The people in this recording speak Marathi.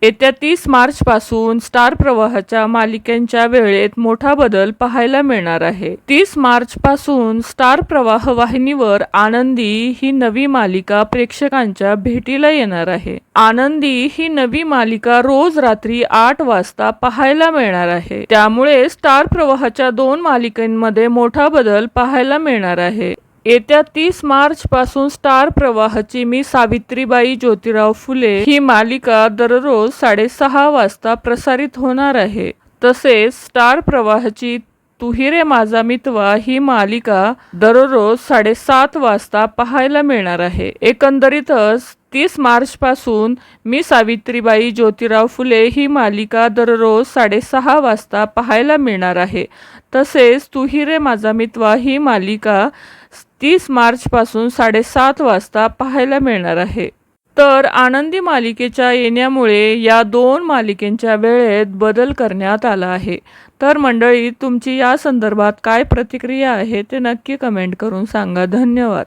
येत्या 30 मार्च पासून स्टार प्रवाहाच्या मालिकांच्या वेळेत मोठा बदल पाहायला मिळणार आहे। 30 मार्च पासून स्टार प्रवाह वाहिनीवर आनंदी ही नवी मालिका प्रेक्षकांच्या भेटीला येणार आहे। आनंदी ही नवी मालिका रोज रात्री 8 वाजता पाहायला मिळणार आहे। त्यामुळे स्टार प्रवाहाच्या 2 मालिकांमध्ये मोठा बदल पाहायला मिळणार आहे। येत्या 30 मार्च पासून स्टार प्रवाहाची मी सावित्रीबाई ज्योतिराव फुले ही मालिका दररोज 6:30 वाजता प्रसारित होणार आहे। तसेच स्टार प्रवाहाची तू ही रे माझा मितवा ही मालिका दररोज 7:30 वाजता पाहायला मिळणार आहे। एकंदरीतच 30 मार्च पासून मी सावित्रीबाई ज्योतिराव फुले ही मालिका दररोज 6:30 वाजता पाहायला मिळणार आहे। तसेच तू ही रे माझा मितवा ही मालिका 30 मार्च पासून 7:30 वाजता पाहायला मिळणार आहे। तर आनंदी मालिकेच्या येण्यामुळे या 2 मालिकांच्या वेळेत बदल करण्यात आला आहे। तर मंडळी, तुमची या संदर्भात काय प्रतिक्रिया आहे ते नक्की कमेंट करून सांगा। धन्यवाद।